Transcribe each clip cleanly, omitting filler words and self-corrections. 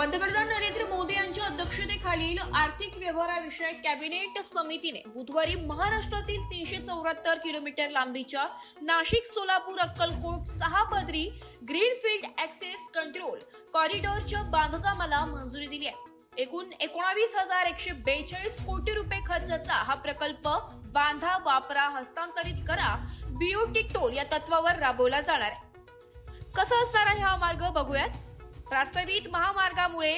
पंतप्रधान नरेंद्र मोदी यांच्या अध्यक्षतेखालील आर्थिक व्यवहाराविषयक कॅबिनेट समितीने बुधवारी महाराष्ट्रातील 374 किलोमीटर लांबीच्या नाशिक सोलापूर अक्कलकोट 6 पदरी ग्रीनफील्ड ऍक्सेस कंट्रोल कॉरिडॉरच्या बांधकामाला मंजुरी दिली आहे। एकूण 19,142 कोटी रुपये खर्चाचा हा प्रकल्प बांधा, वापरा, हस्तांतरित करा, बीओटी टोल या तत्वावर राबवला जाणार आहे। कसा असणार आहे हा मार्ग बघूयात। प्रस्तावित महामार्गामुळे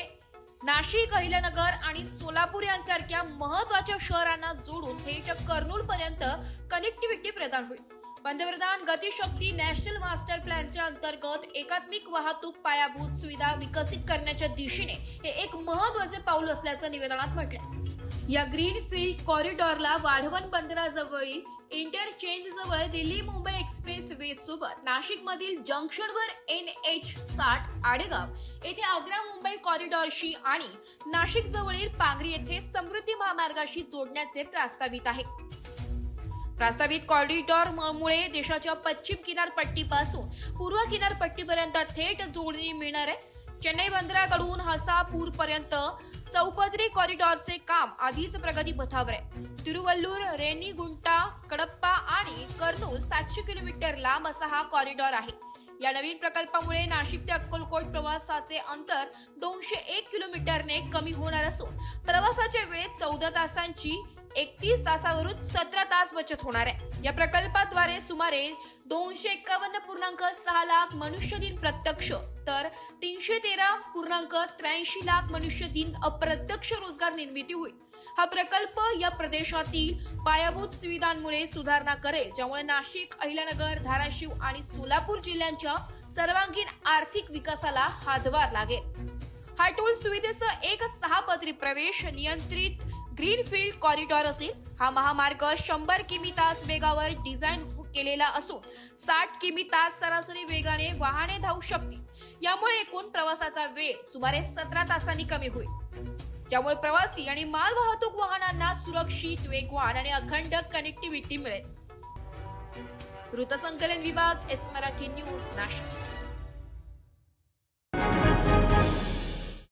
नाशिक, अहिल्यानगर आणि सोलापूर यांसारख्या महत्त्वाच्या शहरांना जोडून थेट कर्नूल पर्यंत कनेक्टिव्हिटी प्रदान होईल। पंतप्रधान गतिशक्ती नॅशनल मास्टर प्लॅनच्या अंतर्गत एकात्मिक वाहतूक पायाभूत सुविधा विकसित करण्याच्या दिशेने हे एक महत्त्वाचे पाऊल असल्याचं निवेदनात म्हटलंय। या ग्रीनफील्ड कॉरिडॉरला वाढवण बंदराजवळील इंटरचेंज जवळ दिल्ली मुंबई एक्सप्रेस वे सोबत नाशिक मधील जंक्शनवर NH60 आडेगाव येथे आग्रा मुंबई कॉरिडॉरशी आणि नाशिक जवळील पांगरी येथे समृद्धी महामार्गाशी जोडण्याचे प्रस्तावित आहे। प्रस्तावित कॉरिडॉर मुळे देशाच्या पश्चिम किनारपट्टीपासून पूर्व किनारपट्टीपर्यंत थेट जोडणी मिळणार आहे। चेन्नई बंदराकडून हसापूर पर्यंत चौपदरी कॉरिडॉरचे काम आधीच प्रगतीपथावर आहे। तिरुवल्लूर, रेणीगुंटा, कडप्पा आणि कर्नूल 700 किलोमीटर लांब असा हा कॉरिडॉर आहे। या नवीन प्रकल्पामुळे नाशिक ते अक्कलकोट प्रवासाचे अंतर 201 किलोमीटरने कमी होणार असून प्रवासाच्या वेळेत 14 तासांची 31 तासावरून 17 तास बचत होणार आहे। या प्रकल्पाद्वारे सुमारे 251.6 लाख मनुष्यदिन प्रत्यक्ष तर 313.83 लाख मनुष्यदिन अप्रत्यक्ष रोजगार निर्मिती होईल। हा प्रकल्प या प्रदेशातील पायाभूत सुविधांमुळे सुधारणा करेल, ज्यामुळे नाशिक, अहिल्यानगर, धाराशिव आणि सोलापूर जिल्ह्यांच्या सर्वांगीण आर्थिक विकासाला हातभार लागेल। हा टोल सुविधेसह एक 6 पदरी प्रवेश नियंत्रित ग्रीनफील्ड कॉरिडॉर असेल। हा महामार्ग 100 किमी तास वेगावर डिझाईन केलेला असून 60 किमी तास सरासरी वेगाने वाहने धावू शकतील। यामुळे एकूण प्रवासाचा वेळ सुमारे 17 तासांनी कमी होईल, ज्यामुळे प्रवासी आणि माल वाहतूक वाहनांना सुरक्षित, वेगवान आणि अखंड कनेक्टिव्हिटी मिळेल। वृत्तसंकलन विभाग, एस मराठी न्यूज, नाशिक।